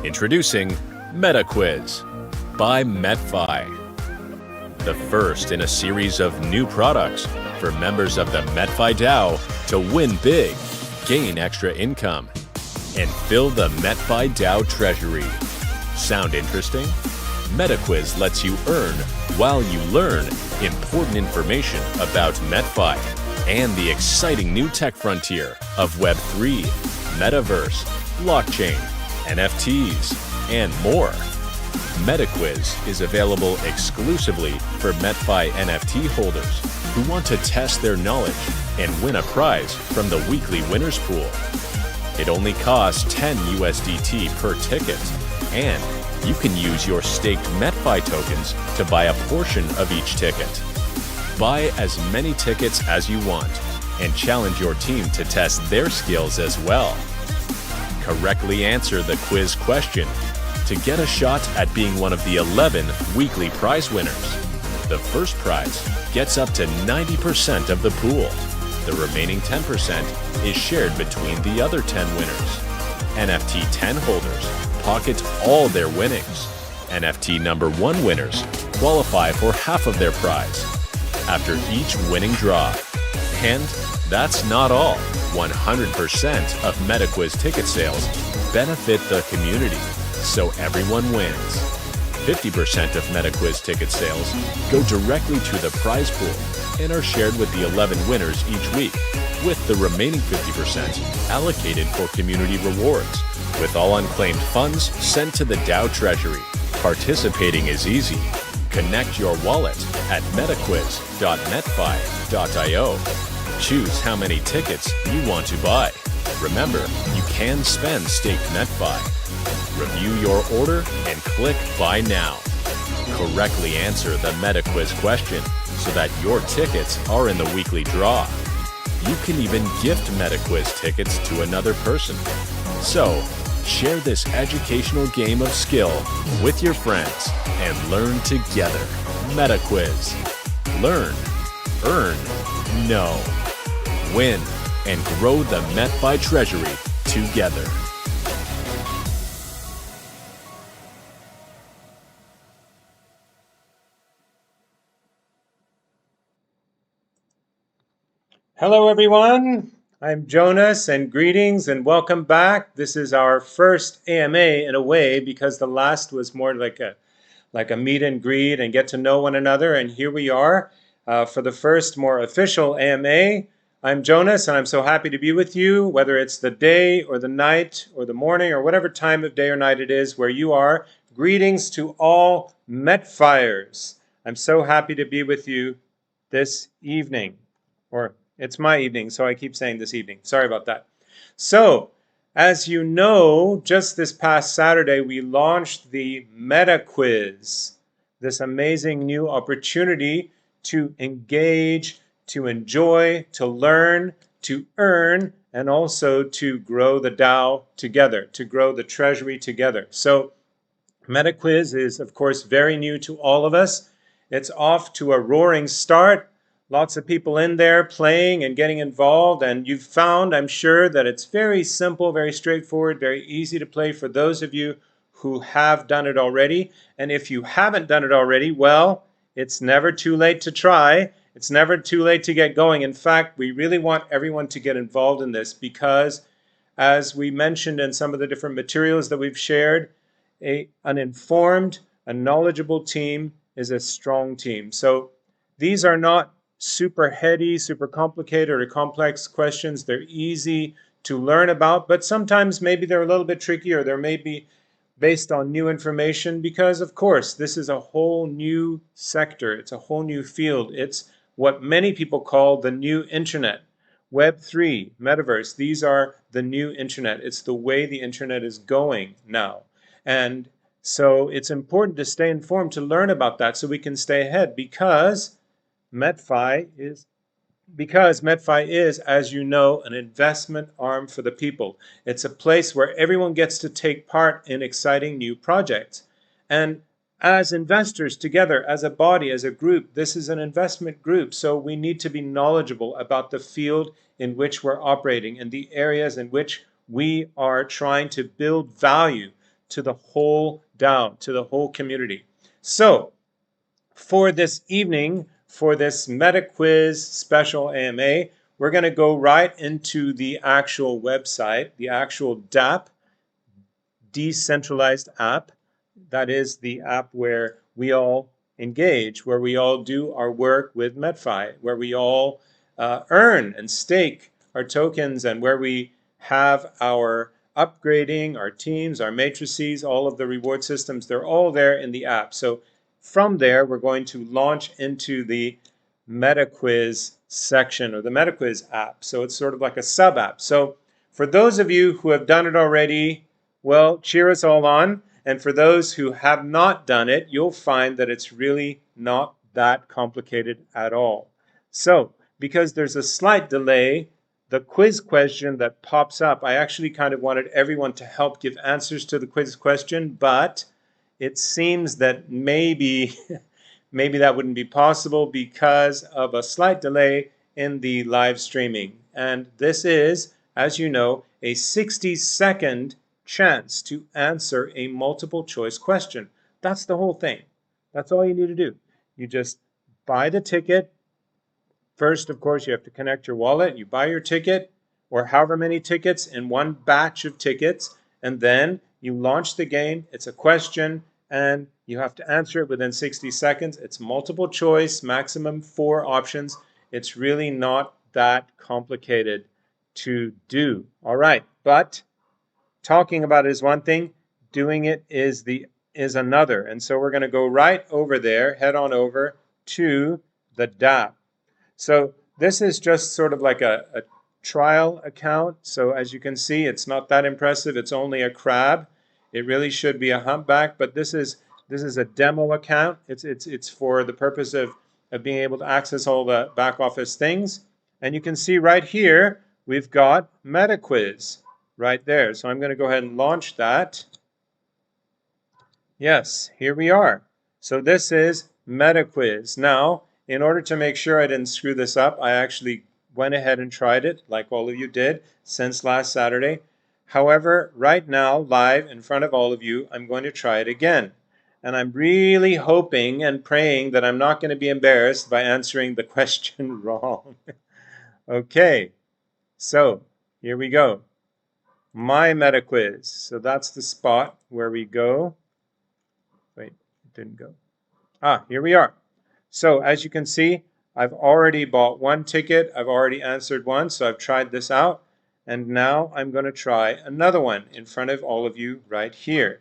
Introducing MetaQuiz by MetFi, the first in a series of new products for members of the MetFi DAO to win big, gain extra income, and fill the MetFi DAO treasury. Sound interesting? MetaQuiz lets you earn while you learn important information about MetFi and the exciting new tech frontier of Web3, Metaverse, blockchain, NFTs, and more. MetaQuiz is available exclusively for MetFi NFT holders who want to test their knowledge and win a prize from the weekly winners pool. It only costs 10 USDT per ticket, and you can use your staked MetFi tokens to buy a portion of each ticket. Buy as many tickets as you want and challenge your team to test their skills as well. Correctly answer the quiz question to get a shot at being one of the 11 weekly prize winners. The first prize gets up to 90% of the pool. The remaining 10% is shared between the other 10 winners. NFT 10 holders pocket all their winnings. NFT number 1 winners qualify for half of their prize after each winning draw. And that's not all. 100% of MetaQuiz ticket sales benefit the community, so everyone wins. 50% of MetaQuiz ticket sales go directly to the prize pool and are shared with the 11 winners each week, with the remaining 50% allocated for community rewards, with all unclaimed funds sent to the DAO treasury. Participating is easy. Connect your wallet at metaquiz.metfi.io. Choose how many tickets you want to buy. Remember, you can spend staked MetFi. Review your order and click Buy Now. Correctly answer the MetaQuiz question so that your tickets are in the weekly draw. You can even gift MetaQuiz tickets to another person. So, share this educational game of skill with your friends and learn together. MetaQuiz. Learn, earn, know. Win and grow the MetFi treasury together. Hello everyone, I'm Jonas and greetings and welcome back. This is our first AMA in a way because the last was more like a meet and greet and get to know one another, and here we are for the first more official AMA. I'm Jonas and I'm so happy to be with you, whether it's the day or the night or the morning or whatever time of day or night it is where you are. Greetings to all MetFiers. I'm so happy to be with you this evening, or it's my evening, so I keep saying this evening. Sorry about that. So, as you know, just this past Saturday, we launched the MetaQuiz, this amazing new opportunity to engage, to enjoy, to learn, to earn, and also to grow the DAO together, to grow the treasury together. So, MetaQuiz is, of course, very new to all of us. It's off to a roaring start. Lots of people in there playing and getting involved, and you've found, I'm sure, that it's very simple, very straightforward, very easy to play for those of you who have done it already. And if you haven't done it already, well, it's never too late to try. It's never too late to get going. In fact, we really want everyone to get involved in this because, as we mentioned in some of the different materials that we've shared, an informed, a knowledgeable team is a strong team. So these are not super heady, super complicated or complex questions. They're easy to learn about, but sometimes maybe they're a little bit tricky, or they're maybe based on new information, because of course this is a whole new sector. It's a whole new field. It's what many people call the new internet. Web3, metaverse, these are the new internet. It's the way the internet is going now. And so it's important to stay informed, to learn about that so we can stay ahead, because MetFi is, as you know, an investment arm for the people. It's a place where everyone gets to take part in exciting new projects. And as investors together, as a body, as a group, this is an investment group. So we need to be knowledgeable about the field in which we're operating and the areas in which we are trying to build value to the whole DAO, to the whole community. So for this evening, for this MetaQuiz special AMA, we're going to go right into the actual website, the actual DApp, decentralized app. That is the app where we all engage, where we all do our work with MetFi, where we all earn and stake our tokens, and where we have our upgrading, our teams, our matrices, all of the reward systems. They're all there in the app. So from there, we're going to launch into the MetaQuiz section, or the MetaQuiz app. So it's sort of like a sub app. So for those of you who have done it already, well, cheer us all on. And for those who have not done it, you'll find that it's really not that complicated at all. So because there's a slight delay, the quiz question that pops up, I actually kind of wanted everyone to help give answers to the quiz question, but it seems that maybe that wouldn't be possible because of a slight delay in the live streaming. And this is, as you know, a 60-second chance to answer a multiple choice question. That's the whole thing. That's all you need to do. You just buy the ticket. First, of course, you have to connect your wallet. You buy your ticket, or however many tickets in one batch of tickets, and then you launch the game. It's a question, and you have to answer it within 60 seconds. It's multiple choice, maximum 4 options. It's really not that complicated to do. All right, but talking about it is one thing, doing it is another. And so we're going to go right over there, head on over to the DApp. So this is just sort of like a trial account. So as you can see, it's not that impressive. It's only a crab. It really should be a humpback, but this is a demo account. It's for the purpose of being able to access all the back office things. And you can see right here, we've got MetaQuiz right there. So I'm going to go ahead and launch that. Yes, here we are. So this is MetaQuiz. Now, in order to make sure I didn't screw this up, I actually went ahead and tried it, like all of you did, since last Saturday. However, right now, live in front of all of you, I'm going to try it again. And I'm really hoping and praying that I'm not going to be embarrassed by answering the question wrong. Okay, so here we go. My MetaQuiz. So that's the spot where we go. Wait, it didn't go. Here we are. So as you can see, I've already bought one ticket. I've already answered one, so I've tried this out. And now I'm going to try another one in front of all of you right here.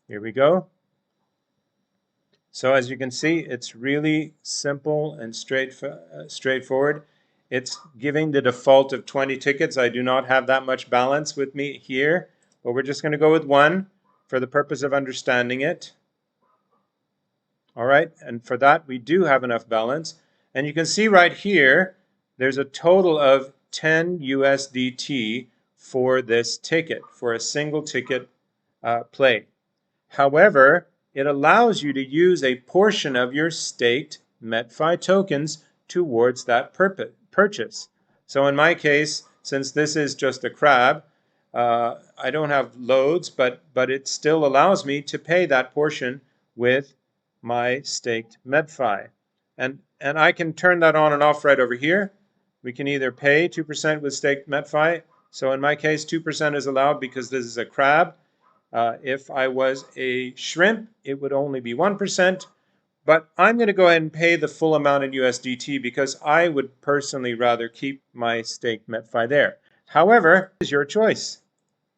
Here we go. So as you can see, it's really simple and straightforward. It's giving the default of 20 tickets. I do not have that much balance with me here, but we're just going to go with one for the purpose of understanding it. All right, and for that, we do have enough balance. And you can see right here, there's a total of 10 USDT for this ticket, for a single ticket play. However, it allows you to use a portion of your staked MetFi tokens towards that purchase. So in my case, since this is just a crab, I don't have loads, but it still allows me to pay that portion with my staked MetFi. And I can turn that on and off right over here. We can either pay 2% with staked MetFi. So in my case, 2% is allowed because this is a crab. If I was a shrimp, it would only be 1%. But I'm going to go ahead and pay the full amount in USDT because I would personally rather keep my staked MetFi there. However, it's your choice.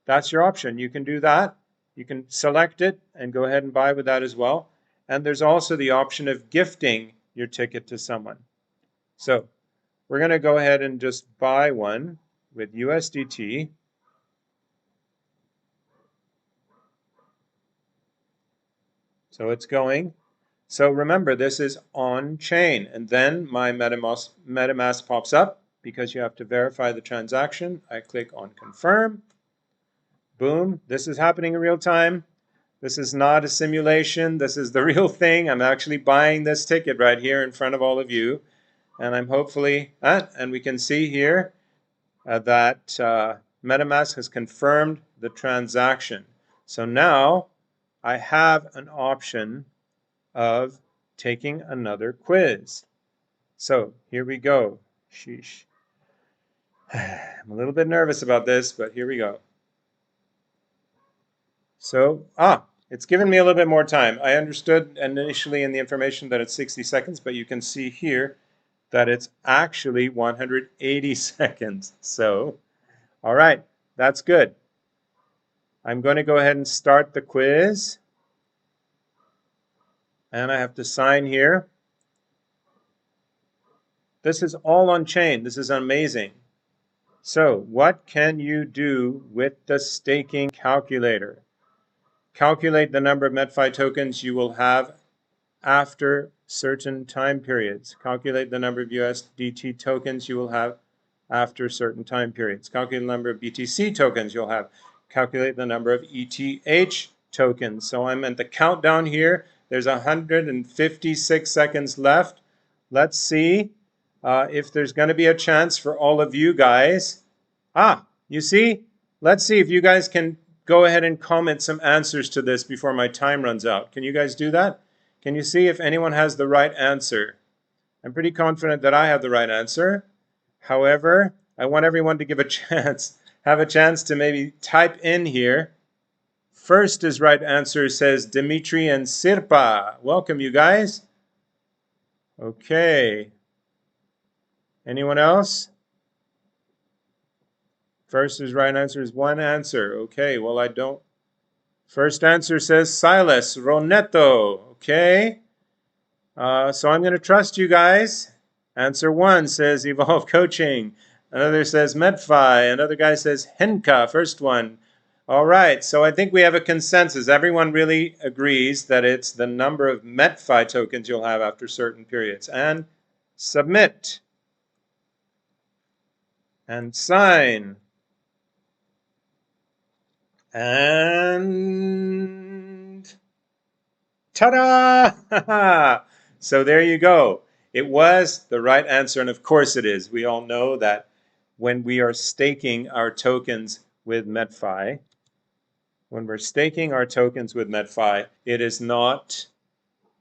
That's your option. You can do that. You can select it and go ahead and buy with that as well. And there's also the option of gifting your ticket to someone. So we're going to go ahead and just buy one with USDT. So it's going. So remember, this is on chain. And then my MetaMask pops up because you have to verify the transaction. I click on confirm. Boom. This is happening in real time. This is not a simulation. This is the real thing. I'm actually buying this ticket right here in front of all of you. And I'm hopefully, and we can see here that MetaMask has confirmed the transaction. So now I have an option of taking another quiz. So here we go. Sheesh. I'm a little bit nervous about this, but here we go. So, it's given me a little bit more time. I understood initially in the information that it's 60 seconds, but you can see here that it's actually 180 seconds. So, all right, that's good. I'm going to go ahead and start the quiz. And I have to sign here. This is all on chain. This is amazing. So, what can you do with the staking calculator? Calculate the number of MetFi tokens you will have after certain time periods. Calculate the number of USDT tokens you will have after certain time periods. Calculate the number of BTC tokens you'll have. Calculate the number of ETH tokens. So I'm at the countdown here. There's 156 seconds left. Let's see if there's going to be a chance for all of you guys. You see? Let's see if you guys can go ahead and comment some answers to this before my time runs out. Can you guys do that? Can you see if anyone has the right answer? I'm pretty confident that I have the right answer. However, I want everyone to give a chance, have a chance to maybe type in here. First is right answer says Dimitri and Sirpa. Welcome, you guys. Okay. Anyone else? First is right answer is one answer. Okay, well, I don't. First answer says Silas Roneto. Okay. So I'm going to trust you guys. Answer one says Evolve Coaching. Another says MetFi. Another guy says Henka. First one. All right. So I think we have a consensus. Everyone really agrees that it's the number of MetFi tokens you'll have after certain periods. And submit. And sign. And ta-da! So there you go. It was the right answer, and of course it is. We all know that when we are staking our tokens with MetFi, it is not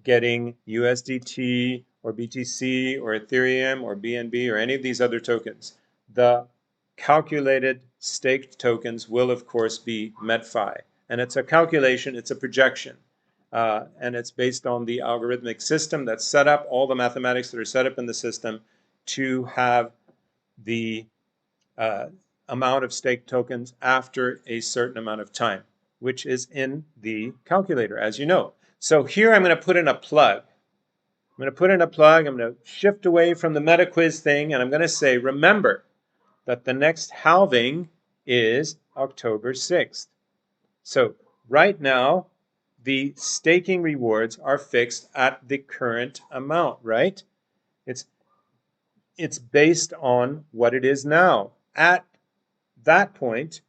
getting USDT or BTC or Ethereum or BNB or any of these other tokens. The calculated staked tokens will, of course, be MetFi. And it's a calculation, it's a projection. And it's based on the algorithmic system that's set up, all the mathematics that are set up in the system to have the amount of staked tokens after a certain amount of time, which is in the calculator, as you know. So here I'm going to put in a plug. I'm going to shift away from the MetaQuiz thing, and I'm going to say, remember that the next halving is October 6th. So right now, the staking rewards are fixed at the current amount, right? It's based on what it is now. At that point,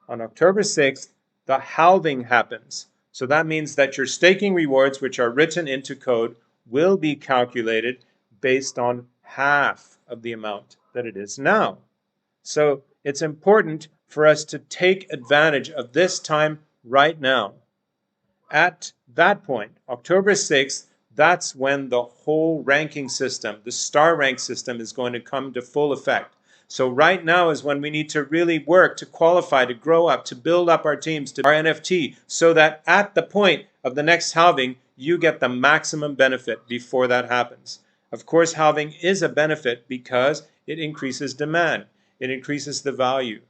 on October 6th, the halving happens. So that means that your staking rewards, which are written into code, will be calculated based on half of the amount that it is now. So it's important for us to take advantage of this time right now. At that point, October 6th, that's when the whole ranking system, the star rank system, is going to come to full effect. So right now is when we need to really work to qualify, to grow up, to build up our teams, to our NFT, so that at the point of the next halving, you get the maximum benefit before that happens. Of course, halving is a benefit because it increases demand. It increases the value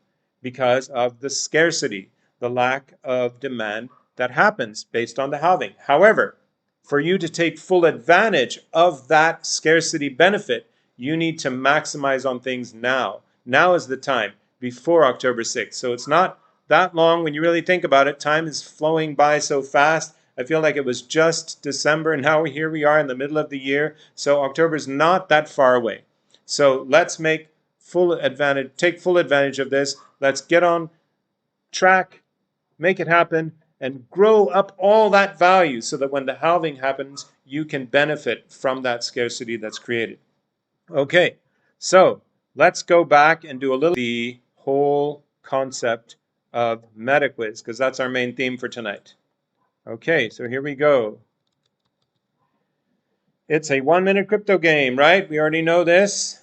because of the scarcity, the lack of demand that happens based on the halving. However, for you to take full advantage of that scarcity benefit, you need to maximize on things now. Now is the time, before October 6th. So it's not that long when you really think about it. Time is flowing by so fast. I feel like it was just December, and now here we are in the middle of the year. So October is not that far away. So let's take full advantage of this. Let's get on track, make it happen, and grow up all that value so that when the halving happens, you can benefit from that scarcity that's created. Okay, so let's go back and do a little the whole concept of MetaQuiz, because that's our main theme for tonight. Okay, so here we go. It's a 1-minute crypto game, right? We already know this.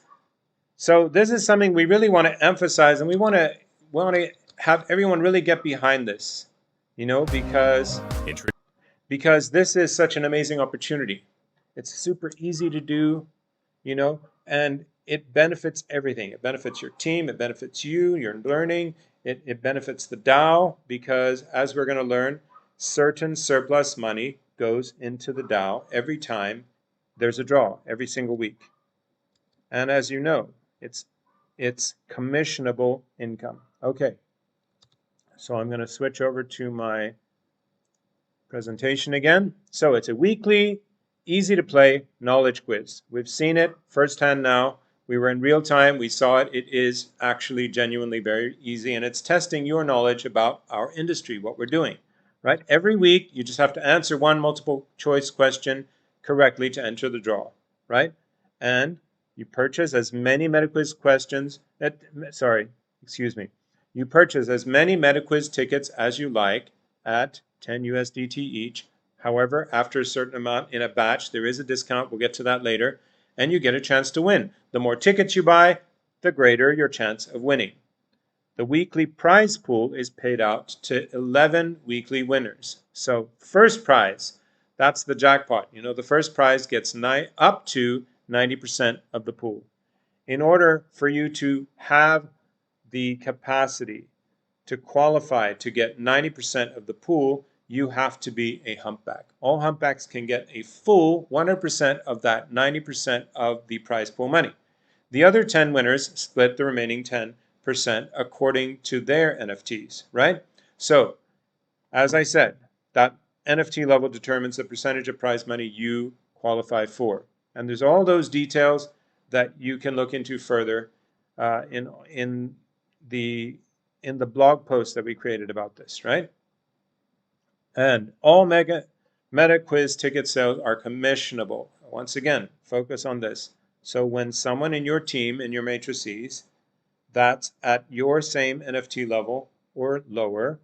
So this is something we really want to emphasize, and we want to have everyone really get behind this, you know, because this is such an amazing opportunity. It's super easy to do, you know, and it benefits everything. It benefits your team, it benefits you, your learning, it benefits the DAO, because as we're going to learn, certain surplus money goes into the DAO every time there's a draw, every single week. And as you know, it's commissionable income. Okay, so I'm going to switch over to my presentation again. So it's a weekly, easy to play knowledge quiz. We've seen it firsthand now. We were in real time. We saw it. It is actually genuinely very easy, and it's testing your knowledge about our industry, what we're doing, right? Every week, you just have to answer one multiple choice question correctly to enter the draw, right? And you purchase as many MetaQuiz questions, you purchase as many MetaQuiz tickets as you like at 10 USDT each. However, after a certain amount in a batch, there is a discount. We'll get to that later. And you get a chance to win. The more tickets you buy, the greater your chance of winning. The weekly prize pool is paid out to 11 weekly winners. So first prize, that's the jackpot. You know, the first prize gets up to 90% of the pool. In order for you to have the capacity to qualify to get 90% of the pool, you have to be a humpback. All humpbacks can get a full 100% of that 90% of the prize pool money. The other 10 winners split the remaining 10% according to their NFTs, right? So, as I said, that NFT level determines the percentage of prize money you qualify for. And there's all those details that you can look into further in the blog post that we created about this, right? And all MetaQuiz ticket sales are commissionable. Once again, focus on this. So when someone in your team, in your matrices, that's at your same NFT level or lower,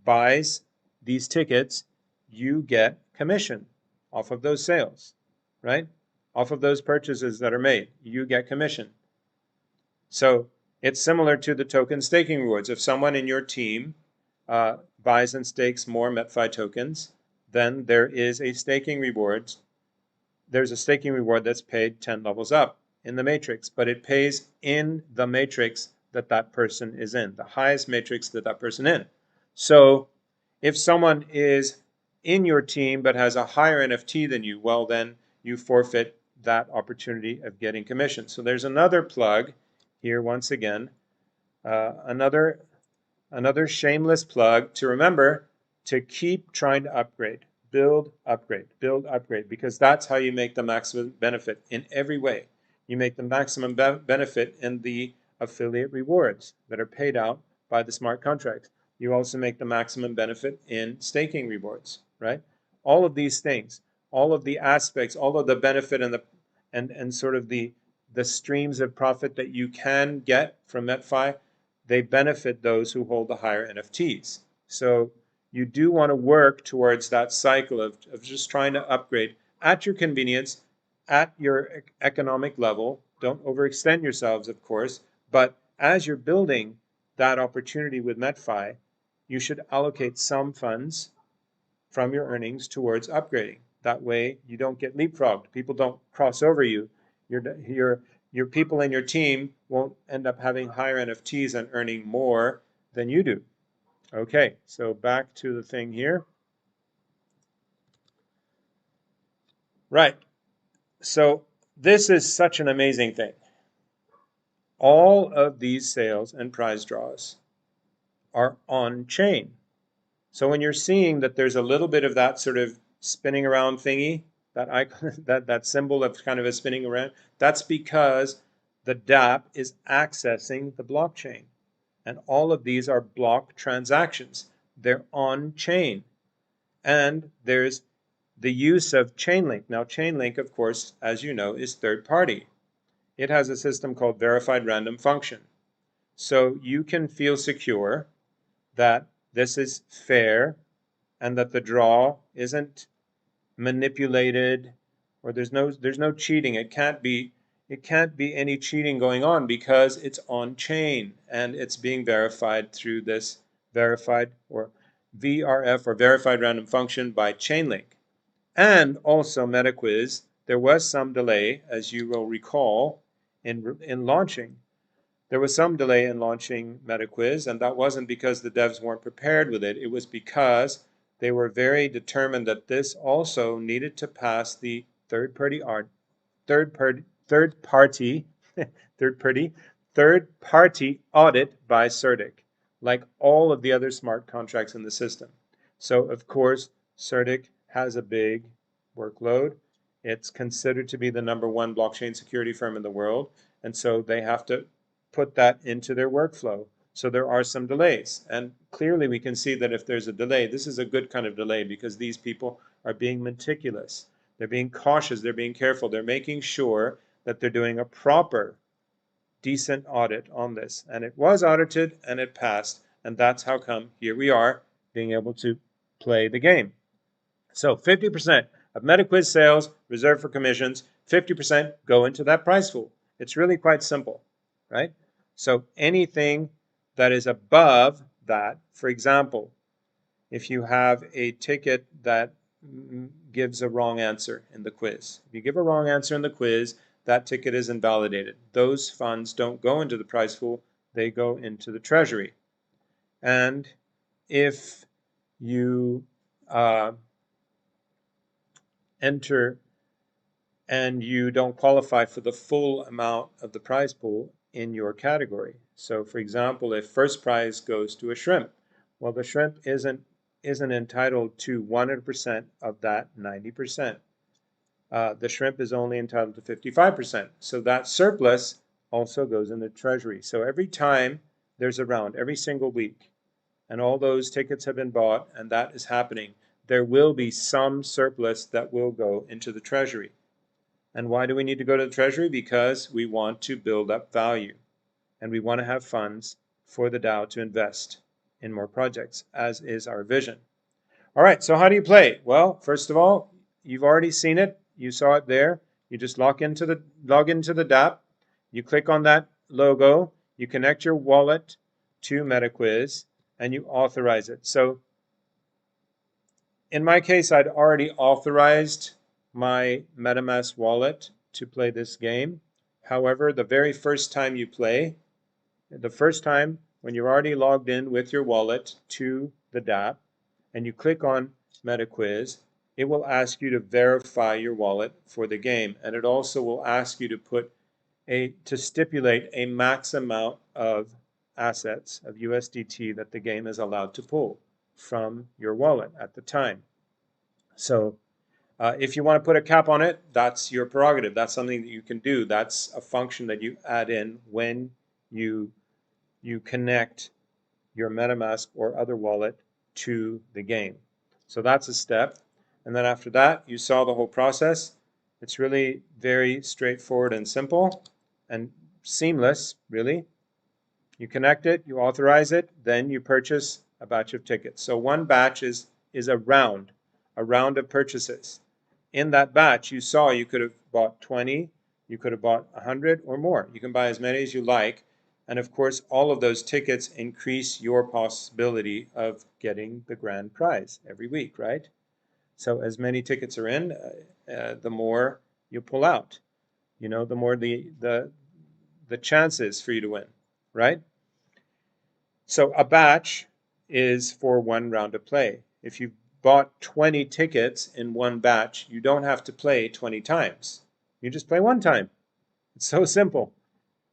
buys these tickets, you get commission off of those sales, right? Off of those purchases that are made, you get commission. So it's similar to the token staking rewards. If someone in your team buys and stakes more MetFi tokens, then there is a staking reward. There's a staking reward that's paid 10 levels up in the matrix, but it pays in the matrix that that person is in, the highest matrix that that person in. So if someone is in your team but has a higher NFT than you, well, then you forfeit that opportunity of getting commission. So there's another plug here once again, another shameless plug to remember to keep trying to upgrade, build, upgrade, because that's how you make the maximum benefit in every way. You make the maximum benefit in the affiliate rewards that are paid out by the smart contracts. You also make the maximum benefit in staking rewards, right? All of these things, all of the aspects, all of the benefit and sort of the streams of profit that you can get from MetFi, they benefit those who hold the higher NFTs. So you do want to work towards that cycle of just trying to upgrade at your convenience, at your economic level. Don't overextend yourselves, of course, But as you're building that opportunity with MetFi, you should allocate some funds from your earnings towards upgrading. That way you don't get leapfrogged. People don't cross over you. Your people in your team won't end up having higher NFTs and earning more than you do. Okay, so back to the thing here. Right, so this is such an amazing thing. All of these sales and prize draws are on chain. So when you're seeing that there's a little bit of that sort of spinning around thingy, that icon, that symbol of kind of a spinning around, that's because the dApp is accessing the blockchain. And all of these are block transactions. They're on chain. And there's the use of Chainlink. Now, Chainlink, of course, as you know, is third party. It has a system called verified random function. So you can feel secure that this is fair and that the draw isn't manipulated, or there's no cheating. It can't be any cheating going on because it's on chain and it's being verified through this verified or VRF or verified random function by Chainlink. And also MetaQuiz, there was some delay, as you will recall, in launching. There was some delay in launching MetaQuiz, and that wasn't because the devs weren't prepared with it. It was because they were very determined that this also needed to pass the third party audit by CertiK, like all of the other smart contracts in the system. So of course, CertiK has a big workload. It's considered to be the #1 blockchain security firm in the world, and so they have to put that into their workflow. So there are some delays. And clearly we can see that if there's a delay, this is a good kind of delay because these people are being meticulous. They're being cautious. They're being careful. They're making sure that they're doing a proper, decent audit on this. And it was audited and it passed. And that's how come here we are being able to play the game. So 50% of MetaQuiz sales reserved for commissions, 50% go into that prize pool. It's really quite simple, right? So anything that is above that, for example, if you have a ticket that gives a wrong answer in the quiz. If you give a wrong answer in the quiz, that ticket is invalidated. Those funds don't go into the prize pool, they go into the treasury. And if you enter and you don't qualify for the full amount of the prize pool in your category. So for example, if first prize goes to a shrimp, well, the shrimp isn't entitled to 100% of that 90%. The shrimp is only entitled to 55%. So that surplus also goes in the treasury. So every time there's a round, every single week, and all those tickets have been bought and that is happening, there will be some surplus that will go into the treasury. And why do we need to go to the treasury? Because we want to build up value and we want to have funds for the DAO to invest in more projects, as is our vision. All right, so how do you play? Well, first of all, you've already seen it. You saw it there. You just log into the dApp. You click on that logo. You connect your wallet to MetaQuiz and you authorize it. So in my case, I'd already authorized my MetaMask wallet to play this game. However, the very first time you play, the first time when you're already logged in with your wallet to the dApp and you click on MetaQuiz, it will ask you to verify your wallet for the game. And it also will ask you to stipulate a max amount of assets of USDT that the game is allowed to pull from your wallet at the time. So if you want to put a cap on it, that's your prerogative. That's something that you can do. That's a function that you add in when you connect your MetaMask or other wallet to the game. So that's a step. And then after that, you saw the whole process. It's really very straightforward and simple and seamless, really. You connect it, you authorize it, then you purchase a batch of tickets. So one batch is a round of purchases. In that batch, you saw you could have bought 20, you could have bought 100 or more. You can buy as many as you like, And of course, all of those tickets increase your possibility of getting the grand prize every week, right? So as many tickets are in, the more you pull out. You know, the more the chances for you to win, right? So a batch is for one round of play. If you bought 20 tickets in one batch, you don't have to play 20 times. You just play one time. It's so simple.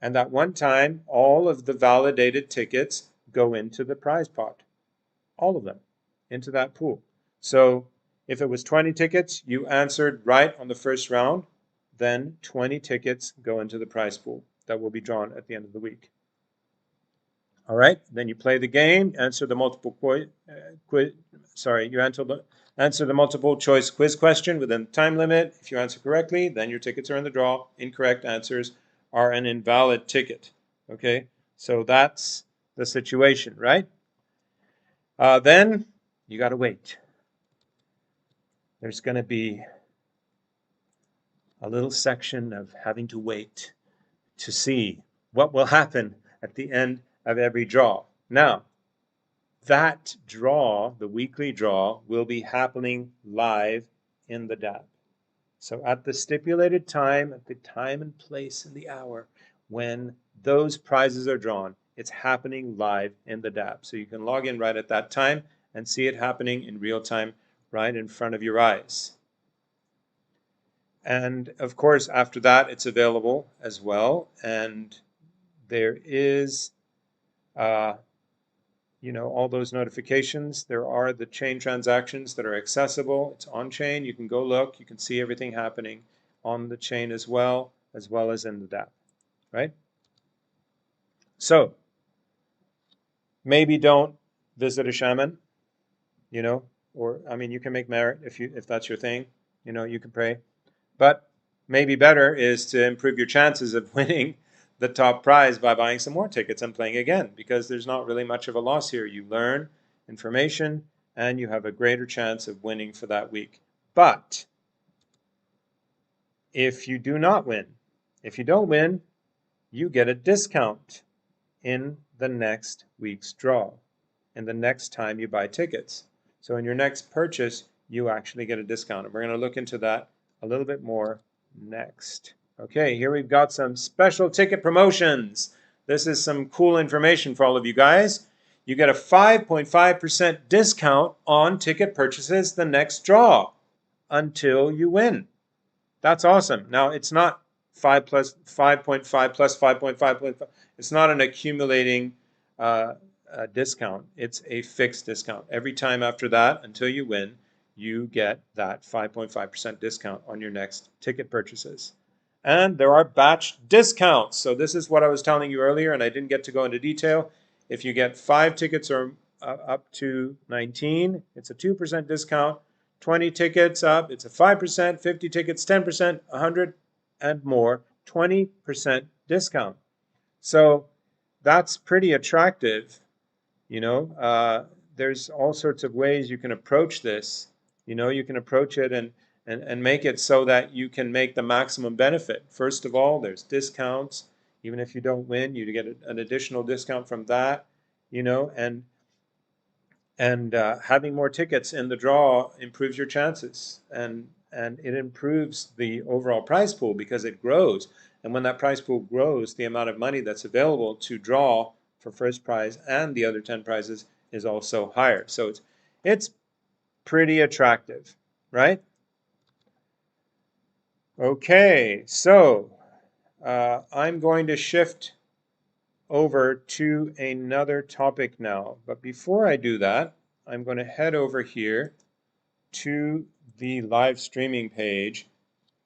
And that one time, all of the validated tickets go into the prize pot. All of them into that pool. So if it was 20 tickets, you answered right on the first round, then 20 tickets go into the prize pool that will be drawn at the end of the week. All right, then you play the game, answer the multiple answer the multiple choice quiz question within the time limit. If you answer correctly, then your tickets are in the draw. Incorrect answers are an invalid ticket. Okay, so that's the situation, right? Then you got to wait. There's going to be a little section of having to wait to see what will happen at the end of every draw. Now, that draw, the weekly draw, will be happening live in the DApp. So at the stipulated time, at the time and place and the hour when those prizes are drawn, it's happening live in the DApp. So you can log in right at that time and see it happening in real time right in front of your eyes. And of course, after that, it's available as well. And there is you know, all those notifications. There are the chain transactions that are accessible. It's on chain. You can go look. You can see everything happening on the chain as well as in the DApp, right? So maybe don't visit a shaman, you know, or I mean, you can make merit if that's your thing, you know, you can pray. But maybe better is to improve your chances of winning the top prize by buying some more tickets and playing again, because there's not really much of a loss here. You learn information and you have a greater chance of winning for that week. But if you do not win, if you don't win, you get a discount in the next week's draw, in the next time you buy tickets. So in your next purchase, you actually get a discount. And we're going to look into that a little bit more next. Okay, here we've got some special ticket promotions. This is some cool information for all of you guys. You get a 5.5% discount on ticket purchases the next draw until you win. That's awesome. Now, it's not 5 plus 5.5 plus 5.5. It's not an accumulating discount. It's a fixed discount. Every time after that, until you win, you get that 5.5% discount on your next ticket purchases. And there are batch discounts. So this is what I was telling you earlier, and I didn't get to go into detail. If you get 5 tickets or up to 19, it's a 2% discount. 20 tickets up, it's a 5%. 50 tickets, 10%. 100 and more, 20% discount. So that's pretty attractive. You know, there's all sorts of ways you can approach this. You know, you can approach it and make it so that you can make the maximum benefit. First of all, there's discounts. Even if you don't win, you get an additional discount from that, you know, and having more tickets in the draw improves your chances, and it improves the overall prize pool because it grows. And when that prize pool grows, the amount of money that's available to draw for first prize and the other 10 prizes is also higher. So it's pretty attractive, right? Okay, so I'm going to shift over to another topic now. But before I do that, I'm going to head over here to the live streaming page.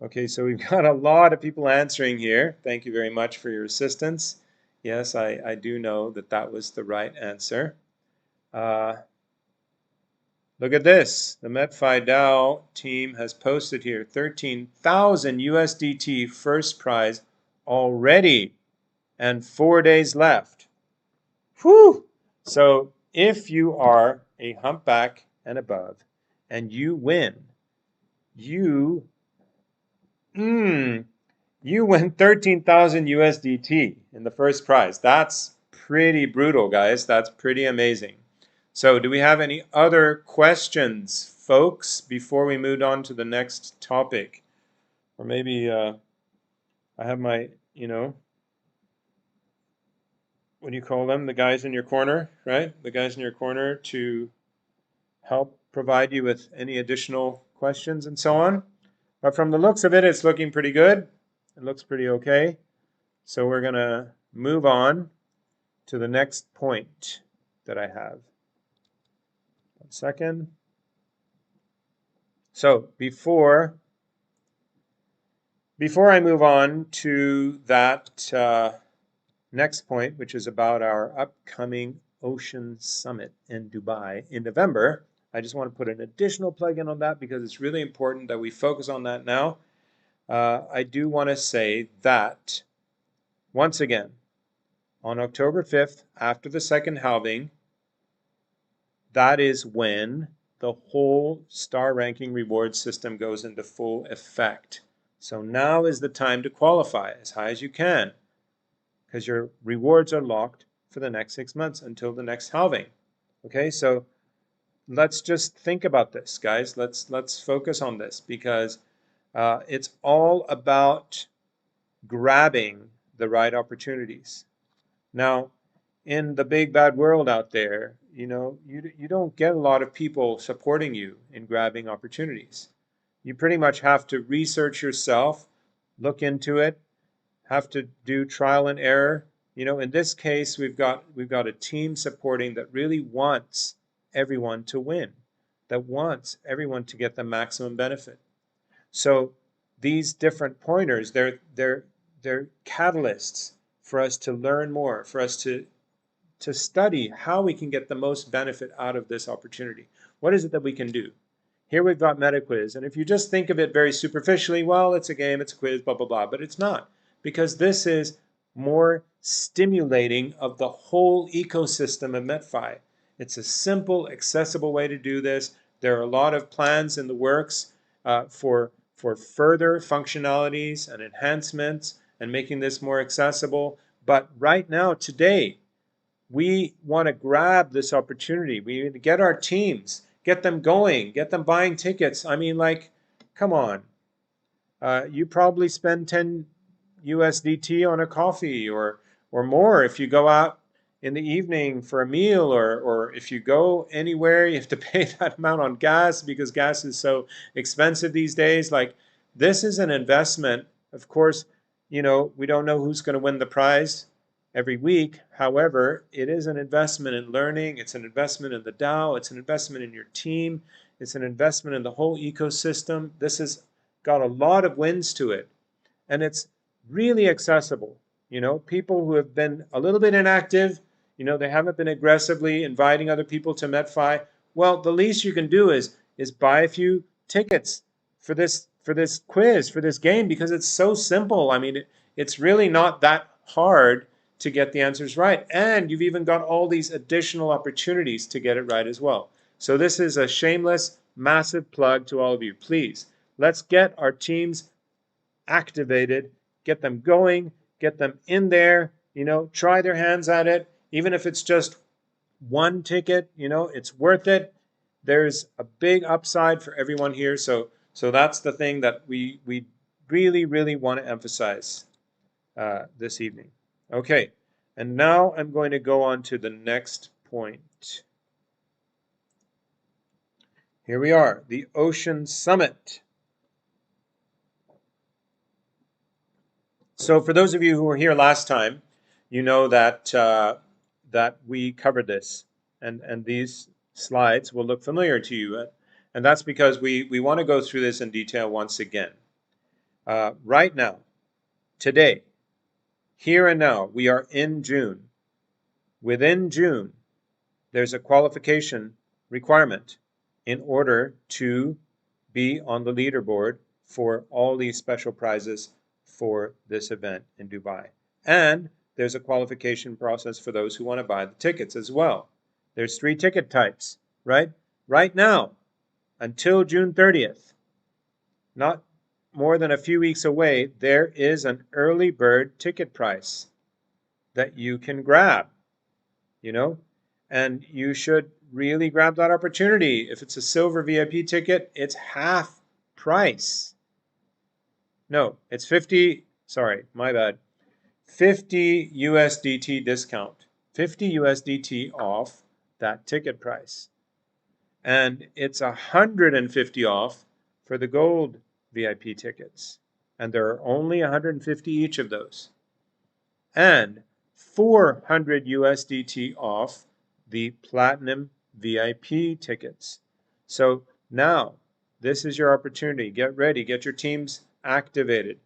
Okay, so we've got a lot of people answering here. Thank you very much for your assistance. Yes, I do know that that was the right answer. Look at this. The MetFi DAO team has posted here 13,000 USDT first prize already and 4 days left. Whew! So if you are a humpback and above and you win, you You win 13,000 USDT in the first prize. That's pretty brutal, guys. That's pretty amazing. So do we have any other questions, folks, before we move on to the next topic? Or maybe I have my, what do you call them? The guys in your corner, right? The guys in your corner to help provide you with any additional questions and so on. But from the looks of it, it's looking pretty good. It looks pretty okay. So we're going to move on to the next point that I have. 1 second. So before I move on to that next point, which is about our upcoming Ocean Summit in Dubai in November, I just want to put an additional plug-in on that because it's really important that we focus on that now. I do want to say that, once again, on October 5th, after the second halving, that is when the whole star ranking reward system goes into full effect. So now is the time to qualify as high as you can, because your rewards are locked for the next 6 months until the next halving. Okay, so let's just think about this, guys. Let's focus on this, because it's all about grabbing the right opportunities. Now, in the big bad world out there, you don't get a lot of people supporting you in grabbing opportunities. You pretty much have to research yourself, look into it, have to do trial and error. In this case, we've got a team supporting that really wants everyone to win, that wants everyone to get the maximum benefit. So these different pointers, they're catalysts for us to learn more, for us to study how we can get the most benefit out of this opportunity. What is it that we can do? Here we've got MetaQuiz, and if you just think of it very superficially, well, it's a game, it's a quiz, blah, blah, blah, but it's not, because this is more stimulating of the whole ecosystem of MetFi. It's a simple, accessible way to do this. There are a lot of plans in the works for further functionalities and enhancements and making this more accessible. But right now, today, we want to grab this opportunity. We need to get our teams, get them going, get them buying tickets. I mean, like, come on. You probably spend 10 USDT on a coffee or more if you go out in the evening for a meal, or if you go anywhere, you have to pay that amount on gas because gas is so expensive these days. Like, this is an investment. Of course, we don't know who's going to win the prize every week. However, it is an investment in learning. It's an investment in the DAO. It's an investment in your team. It's an investment in the whole ecosystem. This has got a lot of wins to it. And it's really accessible. People who have been a little bit inactive, they haven't been aggressively inviting other people to MetFi. Well, the least you can do is buy a few tickets for this quiz, for this game, because it's so simple. I mean, it's really not that hard to get the answers right. And you've even got all these additional opportunities to get it right as well. So this is a shameless, massive plug to all of you. Please, let's get our teams activated, get them going, get them in there, try their hands at it. Even if it's just one ticket, it's worth it. There's a big upside for everyone here. So that's the thing that we really, really want to emphasize this evening. Okay, and now I'm going to go on to the next point. Here we are, the Ocean Summit. So for those of you who were here last time, you know that that we covered this, and these slides will look familiar to you, and that's because we want to go through this in detail once again. Right now, today, here and now, we are in June. Within June, there's a qualification requirement in order to be on the leaderboard for all these special prizes for this event in Dubai. And there's a qualification process for those who want to buy the tickets as well. There's 3 ticket types, right? Right now, until June 30th. Not more than a few weeks away, there is an early bird ticket price that you can grab, and you should really grab that opportunity. If it's a silver VIP ticket, it's half price. No, it's 50, sorry, my bad. 50 USDT discount, 50 USDT off that ticket price. And it's 150 off for the gold VIP tickets. And there are only 150 each of those. And 400 USDT off the platinum VIP tickets. So now this is your opportunity. Get ready, get your teams activated.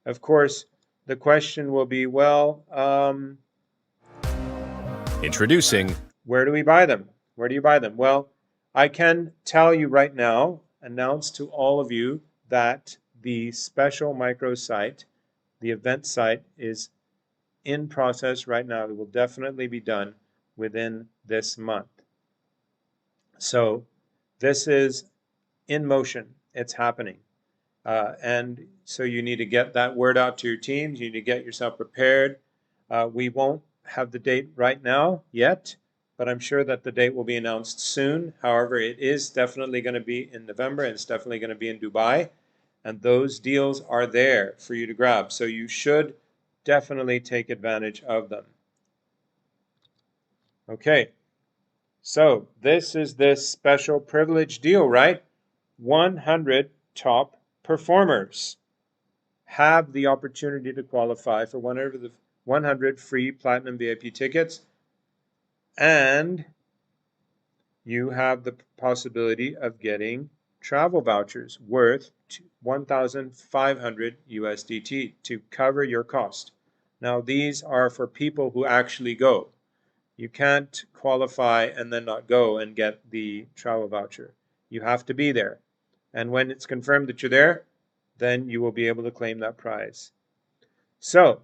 Of course, the question will be, well, Introducing where do we buy them? Where do you buy them? Well, I can tell you right now, announce to all of you that the special micro site, the event site, is in process right now. It will definitely be done within this month. So this is in motion. It's happening. And so you need to get that word out to your teams. You need to get yourself prepared. We won't have the date right now yet, but I'm sure that the date will be announced soon. However, it is definitely going to be in November, and it's definitely going to be in Dubai. And those deals are there for you to grab. So you should definitely take advantage of them. Okay, so this is this special privilege deal, right? 100 top performers have the opportunity to qualify for 100 free platinum VIP tickets, and you have the possibility of getting travel vouchers worth 1,500 USDT to cover your cost. Now these are for people who actually go. You can't qualify and then not go and get the travel voucher. You have to be there. And when it's confirmed that you're there, then you will be able to claim that prize. So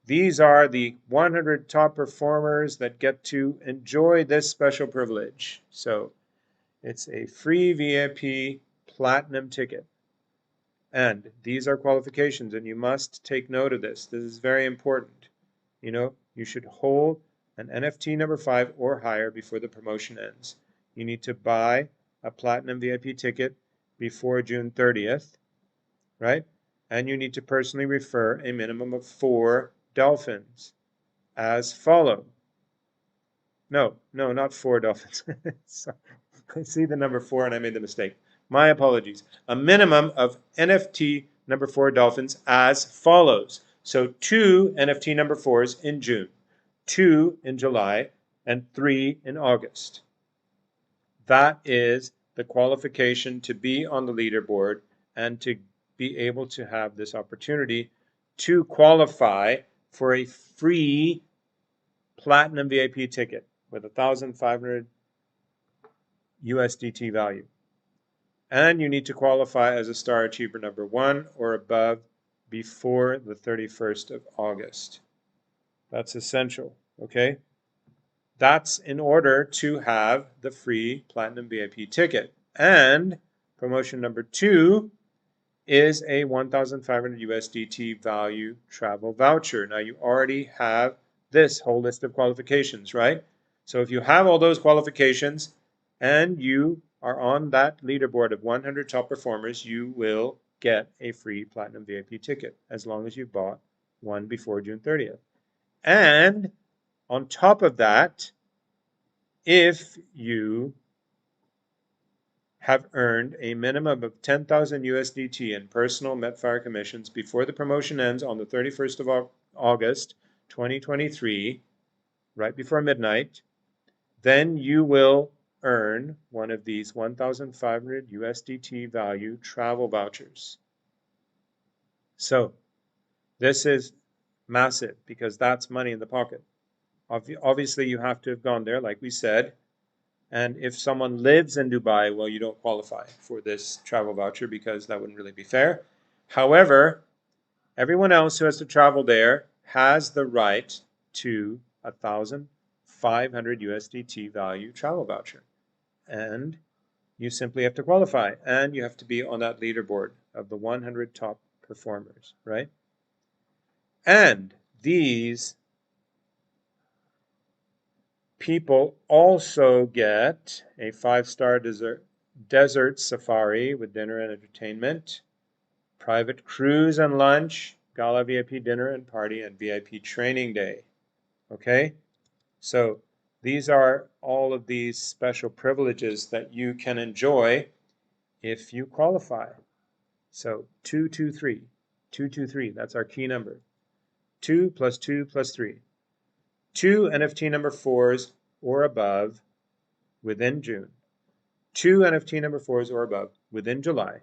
these are the 100 top performers that get to enjoy this special privilege. So it's a free VIP platinum ticket. And these are qualifications, and you must take note of this. This is very important. You should hold an NFT number 5 or higher before the promotion ends. You need to buy a platinum VIP ticket before June 30th, right? And you need to personally refer a minimum of 4 dolphins as follow. No, not 4 dolphins. I see the number 4 and I made the mistake. My apologies. A minimum of NFT number 4 dolphins as follows. So 2 NFT number 4s in June, 2 in July, and 3 in August. That is the qualification to be on the leaderboard and to be able to have this opportunity to qualify for a free platinum VIP ticket with 1,500 USDT value. And you need to qualify as a star achiever number 1 or above before the 31st of August. That's essential, okay? That's in order to have the free platinum VIP ticket. And promotion number 2 is a 1,500 USDT value travel voucher. Now you already have this whole list of qualifications, right? So if you have all those qualifications and you are on that leaderboard of 100 top performers, you will get a free platinum VIP ticket as long as you bought one before June 30th. And on top of that, if you have earned a minimum of 10,000 USDT in personal MetFi commissions before the promotion ends on the 31st of August 2023, right before midnight, then you will earn one of these 1,500 USDT value travel vouchers. So this is massive because that's money in the pocket. Obviously, you have to have gone there, like we said. And if someone lives in Dubai, well, you don't qualify for this travel voucher because that wouldn't really be fair. However, everyone else who has to travel there has the right to 1,500 USDT value travel voucher. And you simply have to qualify, and you have to be on that leaderboard of the 100 top performers, right? And these people also get a 5-star desert safari with dinner and entertainment, private cruise and lunch, gala VIP dinner and party, and VIP training day. Okay? So these are all of these special privileges that you can enjoy if you qualify. So 223, 223, that's our key number. 2 plus 2 plus 3. 2 NFT number 4s or above within June. 2 NFT number 4s or above within July.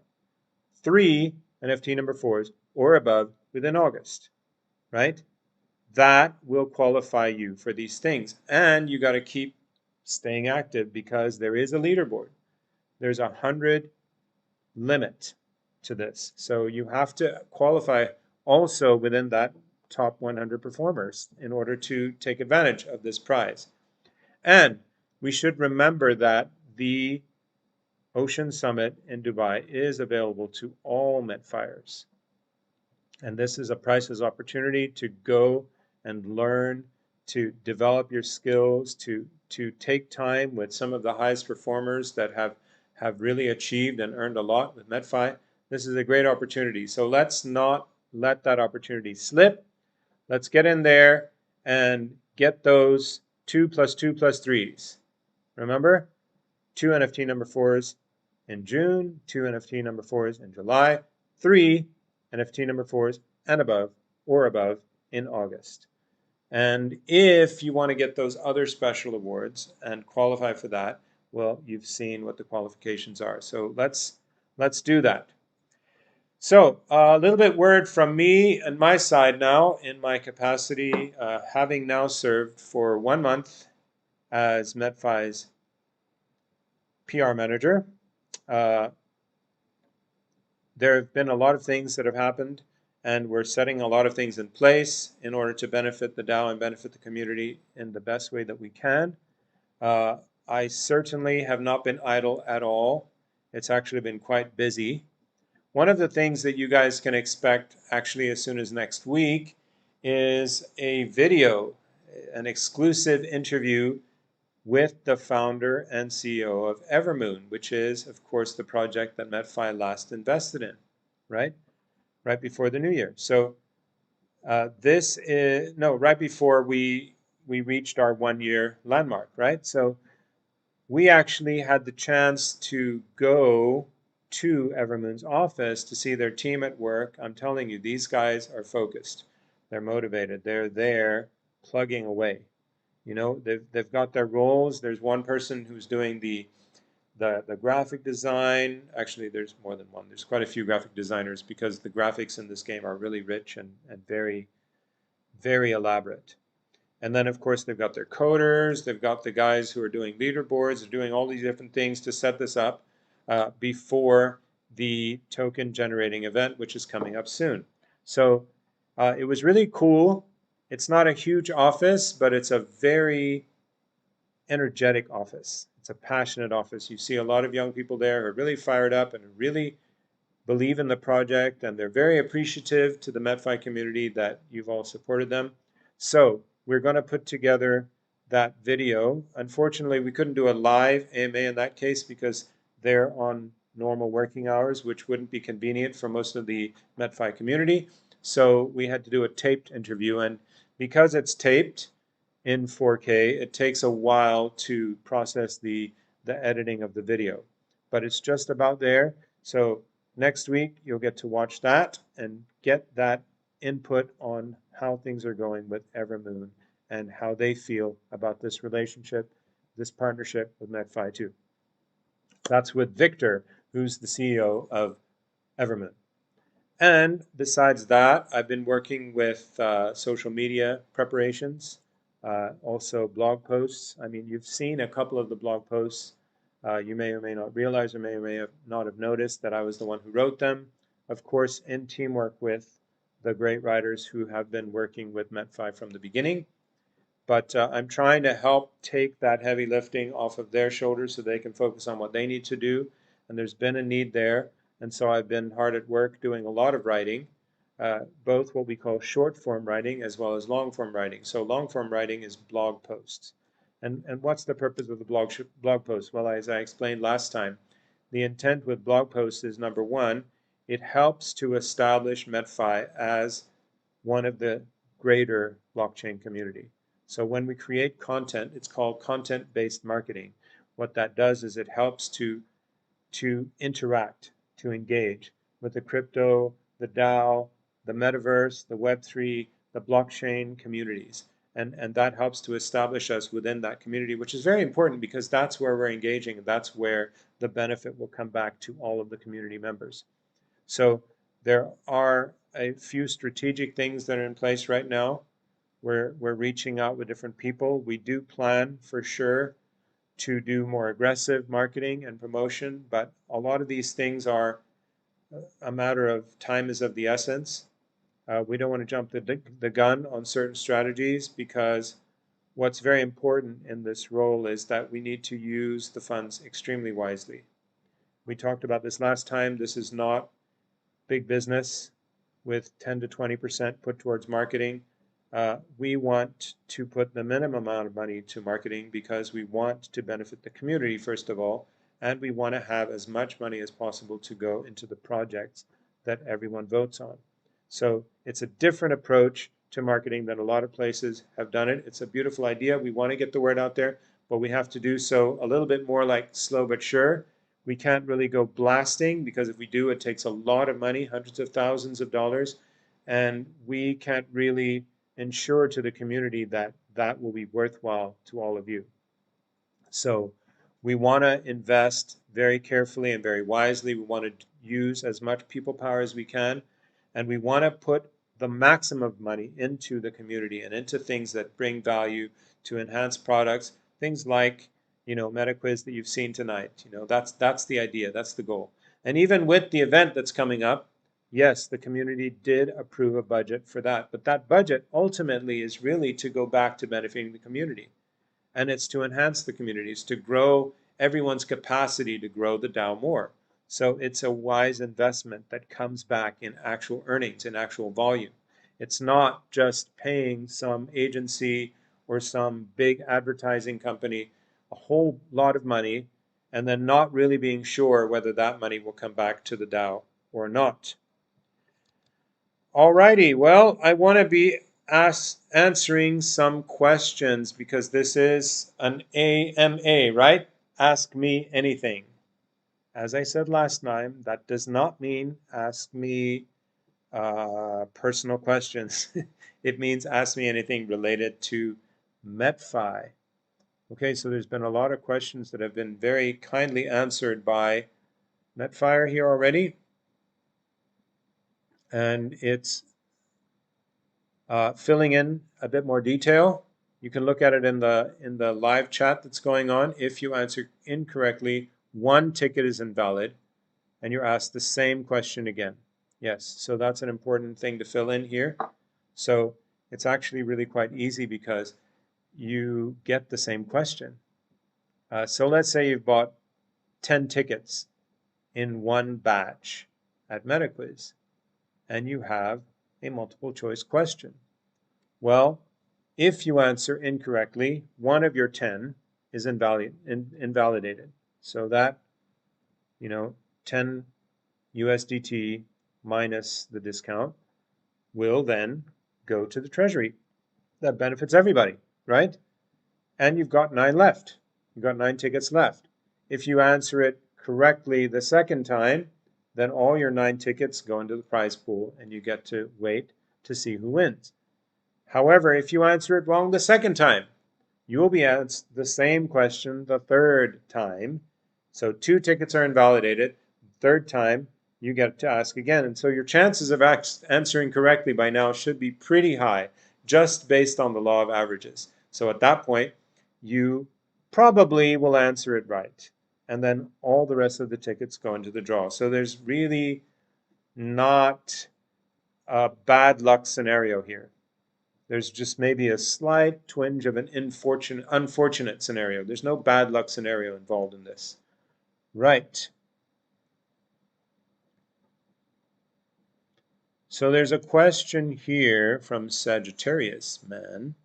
3 NFT number 4s or above within August, right? That will qualify you for these things. And you got to keep staying active because there is a leaderboard. There's 100 limit to this. So you have to qualify also within that top 100 performers in order to take advantage of this prize. And we should remember that the Ocean Summit in Dubai is available to all MetFiers. And this is a priceless opportunity to go and learn, to develop your skills, to take time with some of the highest performers that have really achieved and earned a lot with MetFi. This is a great opportunity. So let's not let that opportunity slip. Let's get in there and get those 2 plus 2 plus 3s. Remember? 2 NFT number 4s in June, 2 NFT number 4s in July, 3 NFT number 4s and above or above in August. And if you want to get those other special awards and qualify for that, well, you've seen what the qualifications are. So let's do that. So a little bit word from me and my side now in my capacity, having now served for 1 month as MetFi's PR manager. There have been a lot of things that have happened, and we're setting a lot of things in place in order to benefit the DAO and benefit the community in the best way that we can. I certainly have not been idle at all. It's actually been quite busy. One of the things that you guys can expect actually as soon as next week is a video, an exclusive interview with the founder and CEO of Evermoon, which is, of course, the project that MetFi last invested in, right? Right before the new year. So right before we reached our 1-year landmark, right? So we actually had the chance to go to Evermoon's office to see their team at work. I'm telling you, these guys are focused. They're motivated. They're there plugging away. You know, they've got their roles. There's one person who's doing the graphic design. Actually, there's more than one. There's quite a few graphic designers because the graphics in this game are really rich and very, very elaborate. And then, of course, they've got their coders. They've got the guys who are doing leaderboards. They're doing all these different things to set this up before the token generating event, which is coming up soon. So it was really cool. It's not a huge office, but it's a very energetic office. It's a passionate office. You see a lot of young people there who are really fired up and really believe in the project, and they're very appreciative to the MetFi community that you've all supported them. So we're going to put together that video. Unfortunately, we couldn't do a live AMA in that case because they're on normal working hours, which wouldn't be convenient for most of the MetFi community. So we had to do a taped interview, and because it's taped in 4K, it takes a while to process the editing of the video. But it's just about there. So next week, you'll get to watch that and get that input on how things are going with Evermoon and how they feel about this relationship, this partnership with MetFi too. That's with Victor, who's the CEO of Evermoon. And besides that, I've been working with social media preparations, also blog posts. I mean, you've seen a couple of the blog posts. You may or may not realize or may not have noticed that I was the one who wrote them. Of course, in teamwork with the great writers who have been working with MetFi from the beginning. But I'm trying to help take that heavy lifting off of their shoulders so they can focus on what they need to do. And there's been a need there. And so I've been hard at work doing a lot of writing, both what we call short form writing as well as long form writing. So long form writing is blog posts. And what's the purpose of the blog post? Well, as I explained last time, the intent with blog posts is, number one, it helps to establish MetFi as one of the greater blockchain community. So when we create content, it's called content-based marketing. What that does is it helps to interact, to engage with the crypto, the DAO, the metaverse, the Web3, the blockchain communities. And that helps to establish us within that community, which is very important because that's where we're engaging. That's where the benefit will come back to all of the community members. So there are a few strategic things that are in place right now. We're reaching out with different people. We do plan for sure to do more aggressive marketing and promotion, but a lot of these things are a matter of time is of the essence. We don't want to jump the gun on certain strategies because what's very important in this role is that we need to use the funds extremely wisely. We talked about this last time. This is not big business with 10 to 20% put towards marketing. We want to put the minimum amount of money to marketing because we want to benefit the community, first of all, and we want to have as much money as possible to go into the projects that everyone votes on. So it's a different approach to marketing than a lot of places have done it. It's a beautiful idea. We want to get the word out there, but we have to do so a little bit more like slow but sure. We can't really go blasting because if we do, it takes a lot of money, hundreds of thousands of dollars, and we can't really ensure to the community that that will be worthwhile to all of you. So we want to invest very carefully and very wisely. We want to use as much people power as we can, and we want to put the maximum of money into the community and into things that bring value to enhance products, things like MetaQuiz that you've seen tonight. That's the idea, that's the goal. And even with the event that's coming up, yes, the community did approve a budget for that, but that budget ultimately is really to go back to benefiting the community. And it's to enhance the communities, to grow everyone's capacity to grow the DAO more. So it's a wise investment that comes back in actual earnings, in actual volume. It's not just paying some agency or some big advertising company a whole lot of money and then not really being sure whether that money will come back to the DAO or not. Alrighty, well, I want to be answering some questions because this is an AMA, right? Ask me anything. As I said last time, that does not mean ask me personal questions. It means ask me anything related to MetFi. Okay, so there's been a lot of questions that have been very kindly answered by MetFi here already. And it's filling in a bit more detail. You can look at it in the live chat that's going on. If you answer incorrectly, one ticket is invalid, and you're asked the same question again. Yes, so that's an important thing to fill in here. So it's actually really quite easy because you get the same question. So let's say you've bought 10 tickets in one batch at MetaQuiz, and you have a multiple choice question. Well, if you answer incorrectly, one of your 10 is invalidated. So that, 10 USDT minus the discount will then go to the treasury. That benefits everybody, right? And you've got 9 left. You've got 9 tickets left. If you answer it correctly the second time, then all your 9 tickets go into the prize pool and you get to wait to see who wins. However, if you answer it wrong the second time, you will be asked the same question the third time. So 2 tickets are invalidated. Third time, you get to ask again. And so your chances of answering correctly by now should be pretty high, just based on the law of averages. So at that point, you probably will answer it right. And then all the rest of the tickets go into the draw. So there's really not a bad luck scenario here. There's just maybe a slight twinge of an unfortunate scenario. There's no bad luck scenario involved in this. Right. So there's a question here from Sagittarius man.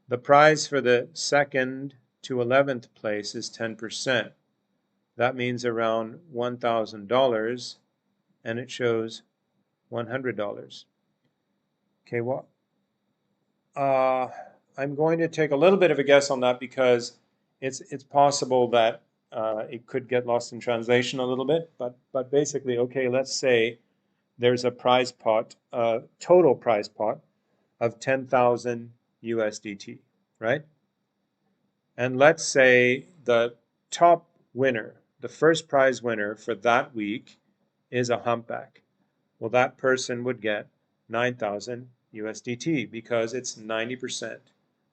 The prize for the 2nd to 11th place is 10%. That means around $1,000, and it shows $100. Okay, well, I'm going to take a little bit of a guess on that because it's possible that it could get lost in translation a little bit. But basically, okay, let's say there's a prize pot, total prize pot of 10,000 USDT, right? And let's say the top winner, the first prize winner for that week is a humpback. Well, that person would get 9,000 USDT because it's 90%,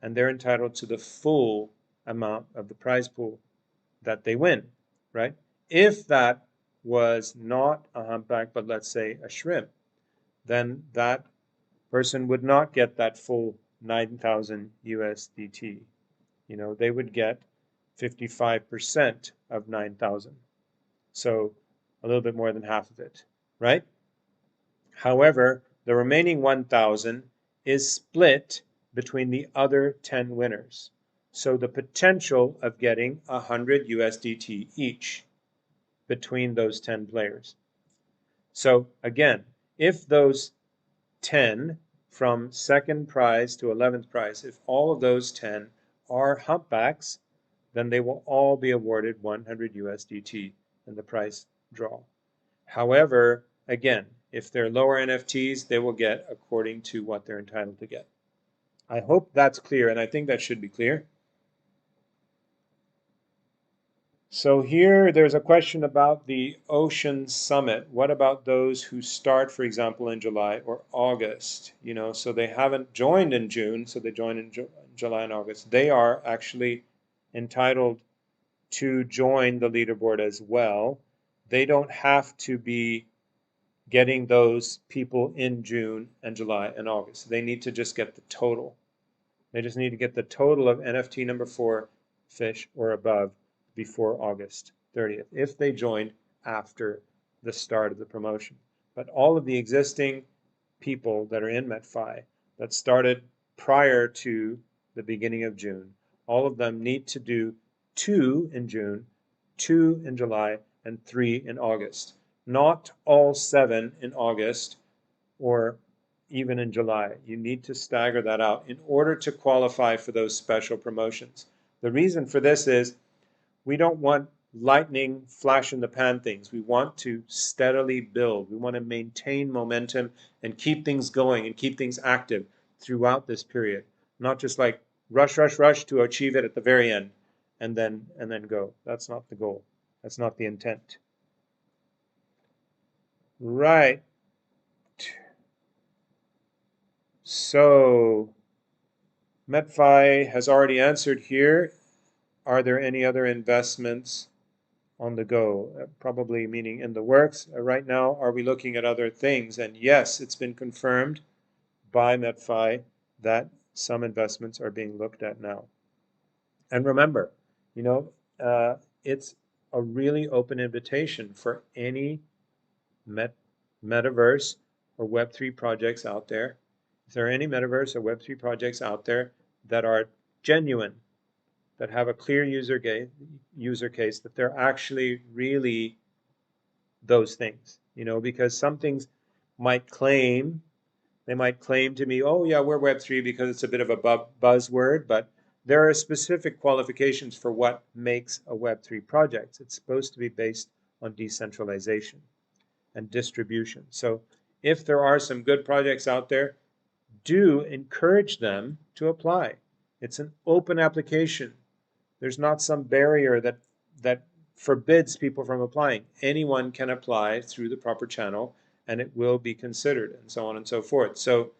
and they're entitled to the full amount of the prize pool that they win, right? If that was not a humpback, but let's say a shrimp, then that person would not get that full 9,000 USDT. You know, they would get 55% of 9,000. So a little bit more than half of it, right? However, the remaining 1,000 is split between the other 10 winners. So the potential of getting 100 USDT each between those 10 players. So again, if those 10 from second prize to 11th prize, if all of those 10 are humpbacks, then they will all be awarded 100 USDT in the prize draw. However, again, if they're lower NFTs, they will get according to what they're entitled to get. I hope that's clear, and I think that should be clear. So here there's a question about the Ocean Summit. What about those who start, for example, in July or August? You know, so they haven't joined in June, so they join in July and August. They are actually entitled to join the leaderboard as well. They don't have to be getting those people in June and July and August. They need to just get the total. They just need to get the total of NFT number 4 fish or above before August 30th, if they joined after the start of the promotion. But all of the existing people that are in MetFi that started prior to the beginning of June, all of them need to do 2 in June, 2 in July, and 3 in August. Not all 7 in August or even in July. You need to stagger that out in order to qualify for those special promotions. The reason for this is we don't want lightning flash in the pan things. We want to steadily build. We want to maintain momentum and keep things going and keep things active throughout this period. Not just like rush, rush, rush to achieve it at the very end and then go. That's not the goal. That's not the intent. Right. So MetFi has already answered here. Are there any other investments on the go? Probably meaning in the works. Right now, are we looking at other things? And yes, it's been confirmed by MetFi that some investments are being looked at now. And remember, you know, it's a really open invitation for any metaverse or Web3 projects out there. If there are any metaverse or Web3 projects out there that are genuine, that have a clear user case, that they're actually really those things, you know, because some things might claim, they might claim to me, oh yeah, we're Web3 because it's a bit of a buzzword, but there are specific qualifications for what makes a Web3 project. It's supposed to be based on decentralization and distribution. So if there are some good projects out there, do encourage them to apply. It's an open application. There's not some barrier that forbids people from applying. Anyone can apply through the proper channel and it will be considered, and so on and so forth. So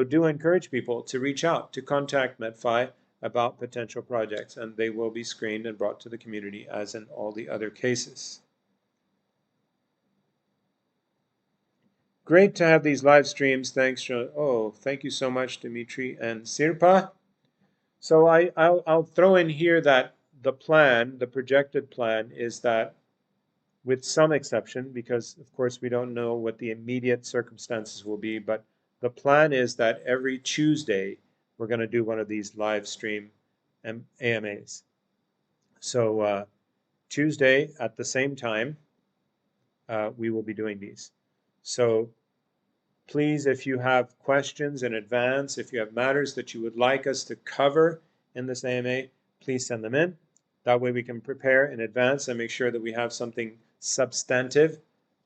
do encourage people to reach out, to contact MetFi about potential projects, and they will be screened and brought to the community as in all the other cases. great to have these live streams. Thanks, oh, thank you so much, Dimitri and Sirpa. So I'll throw in here that the plan, the projected plan, is that with some exception, because of course we don't know what the immediate circumstances will be, but the plan is that every Tuesday we're going to do one of these live stream AMAs. So Tuesday at the same time, we will be doing these. So please, if you have questions in advance, if you have matters that you would like us to cover in this AMA, please send them in. That way we can prepare in advance and make sure that we have something substantive,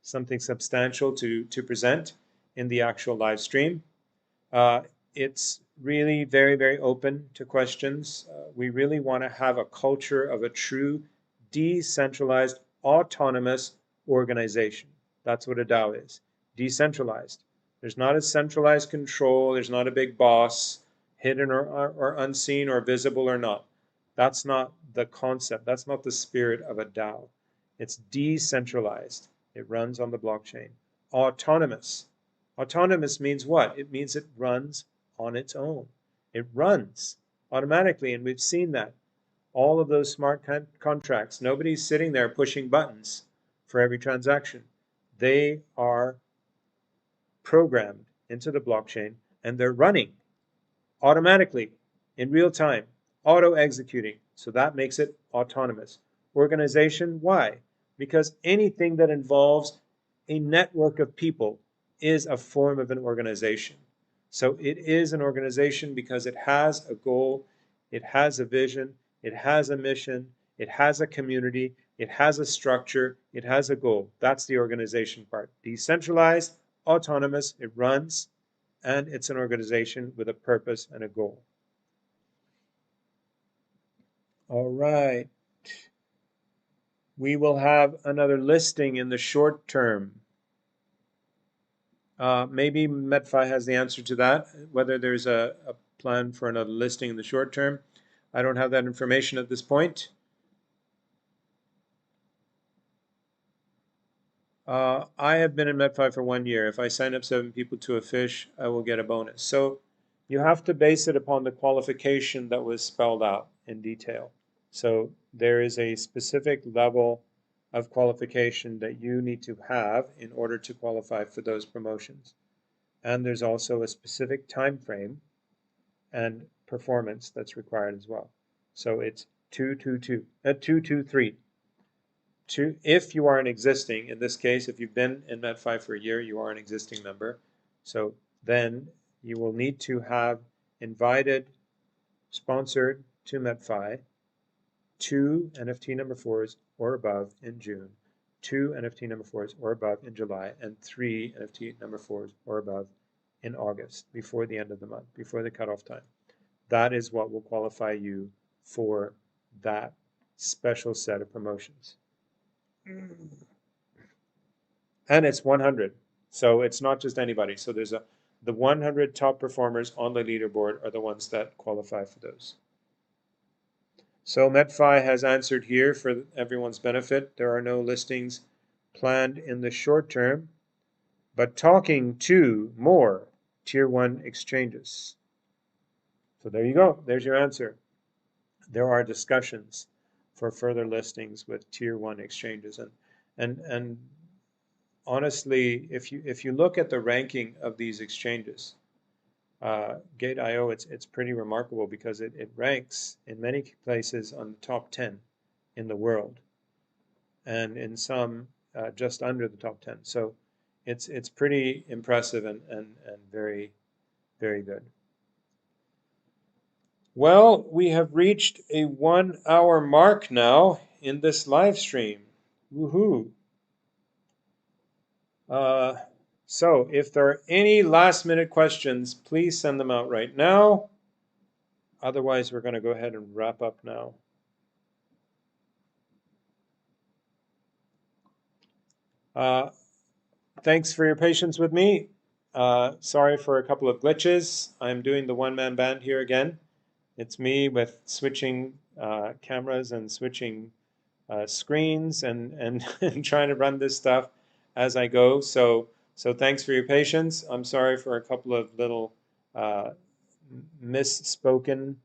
something substantial to present in the actual live stream. It's really very, very open to questions. We really want to have a culture of a true decentralized, autonomous organization. That's what a DAO is. Decentralized. There's not a centralized control. There's not a big boss, hidden or unseen or visible or not. That's not the concept. That's not the spirit of a DAO. It's decentralized. It runs on the blockchain. Autonomous. Autonomous means what? It means it runs on its own. It runs automatically, and we've seen that. All of those smart contracts, nobody's sitting there pushing buttons for every transaction. They are programmed into the blockchain, and they're running automatically in real time, auto-executing. So that makes it autonomous. Organization, why? Because anything that involves a network of people is a form of an organization. So it is an organization because it has a goal, it has a vision, it has a mission, it has a community, it has a structure, it has a goal. That's the organization part. Decentralized, autonomous, it runs, and it's an organization with a purpose and a goal. All right. We will have another listing in the short term. Maybe MetFi has the answer to that, whether there's a plan for another listing in the short term. I don't have that information at this point. I have been in MetFi for 1 year. If I sign up 7 people to a fish, I will get a bonus. So you have to base it upon the qualification that was spelled out in detail. So there is a specific level of qualification that you need to have in order to qualify for those promotions. And there's also a specific time frame and performance that's required as well. So it's 223. If you are an existing, in this case, if you've been in MetFi for a year, you are an existing member. So then you will need to have invited, sponsored to MetFi 2 NFT number 4s or above in June, 2 NFT number 4s or above in July, and 3 NFT number 4s or above in August, before the end of the month, before the cutoff time. That is what will qualify you for that special set of promotions. And it's 100. So it's not just anybody. So there's the 100 top performers on the leaderboard are the ones that qualify for those. So MetFi has answered here for everyone's benefit. There are no listings planned in the short term, but talking to more Tier 1 exchanges. So there you go. There's your answer. There are discussions for further listings with Tier 1 exchanges. And honestly, if you look at the ranking of these exchanges, Gate.io, it's pretty remarkable because it ranks in many places on the top 10 in the world, and in some just under the top 10. So it's pretty impressive and very, very good. Well, we have reached a 1 hour mark now in this live stream. Woohoo! So if there are any last minute questions, please send them out right now. Otherwise, we're going to go ahead and wrap up now. Thanks for your patience with me. Sorry for a couple of glitches. I'm doing the one-man band here again. It's me with switching cameras and switching screens and trying to run this stuff as I go. So So thanks for your patience. I'm sorry for a couple of little misspoken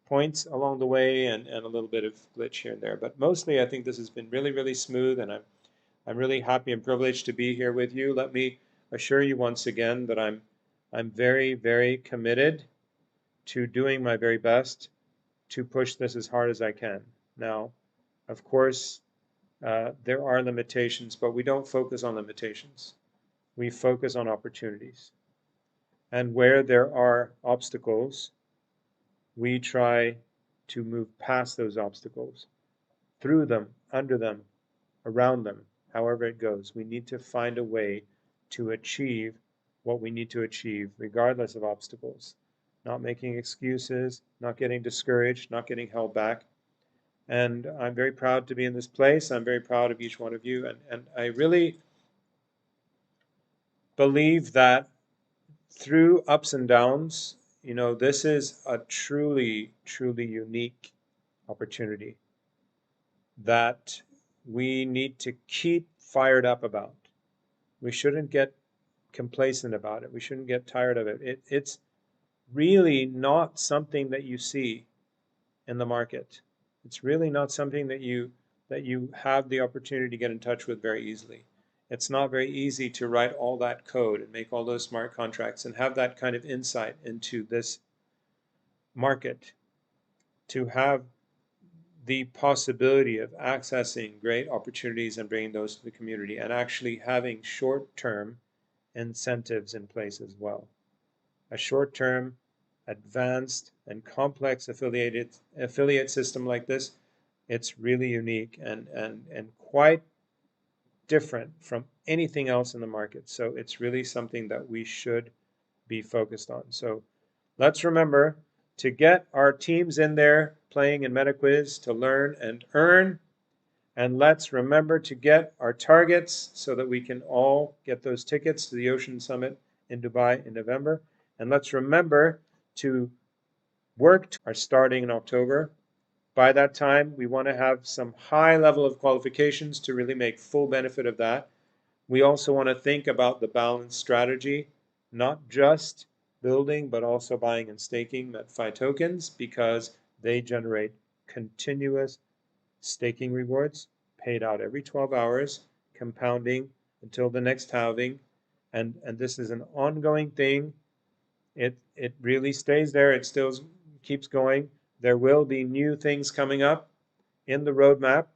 points along the way and a little bit of glitch here and there. But mostly I think this has been really, really smooth, and I'm really happy and privileged to be here with you. Let me assure you once again that I'm very, very committed to doing my very best to push this as hard as I can. Now, of course, there are limitations, but we don't focus on limitations. We focus on opportunities. And where there are obstacles, we try to move past those obstacles, through them, under them, around them, however it goes. We need to find a way to achieve what we need to achieve, regardless of obstacles. Not making excuses, not getting discouraged, not getting held back. And I'm very proud to be in this place. I'm very proud of each one of you. And I really believe that through ups and downs, this is a truly, truly unique opportunity that we need to keep fired up about. We shouldn't get complacent about it. We shouldn't get tired of it. It's really not something that you see in the market. It's really not something that you have the opportunity to get in touch with very easily. It's not very easy to write all that code and make all those smart contracts and have that kind of insight into this market, to have the possibility of accessing great opportunities and bringing those to the community, and actually having short-term incentives in place as well. A short-term, advanced, and complex affiliate system like this, it's really unique and quite different from anything else in the market. So it's really something that we should be focused on. So let's remember to get our teams in there playing in MetaQuiz to learn and earn. And let's remember to get our targets so that we can all get those tickets to the Ocean Summit in Dubai in November. And let's remember to work are starting in October. By that time, we want to have some high level of qualifications to really make full benefit of that. We also want to think about the balanced strategy, not just building, but also buying and staking MetFi tokens, because they generate continuous staking rewards paid out every 12 hours, compounding until the next halving. And this is an ongoing thing. It really stays there. It still keeps going. There will be new things coming up in the roadmap,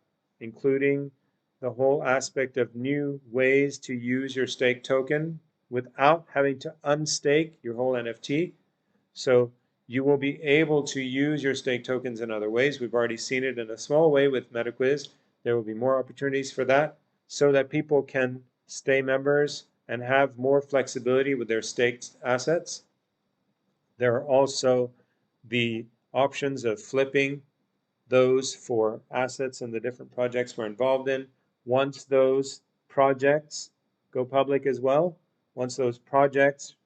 including the whole aspect of new ways to use your stake token without having to unstake your whole NFT. So you will be able to use your stake tokens in other ways. We've already seen it in a small way with MetaQuiz. There will be more opportunities for that so that people can stay members and have more flexibility with their staked assets. There are also the options of flipping those for assets in the different projects we're involved in. Once those projects go public as well, once those projects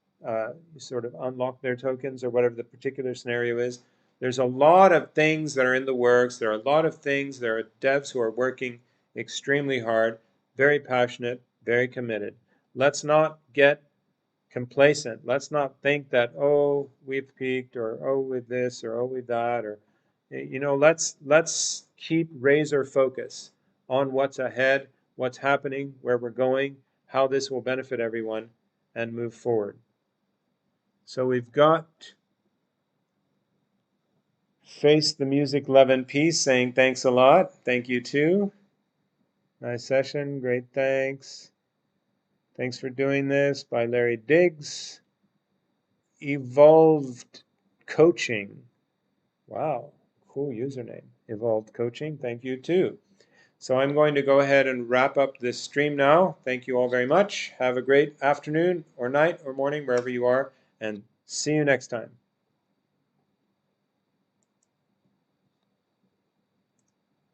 sort of unlock their tokens or whatever the particular scenario is, there's a lot of things that are in the works. There are a lot of things. There are devs who are working extremely hard, very passionate, very committed. Let's not get complacent. Let's not think that, oh, we've peaked, or oh, with this, or oh, with that, or let's keep razor focus on what's ahead, what's happening, where we're going, how this will benefit everyone, and move forward. So we've got Face the Music, Love and Peace saying thanks a lot. Thank you too. Nice session. Great, thanks. Thanks for doing this by Larry Diggs. Evolved Coaching. Wow, cool username. Evolved Coaching. Thank you too. So I'm going to go ahead and wrap up this stream now. Thank you all very much. Have a great afternoon or night or morning, wherever you are, and see you next time.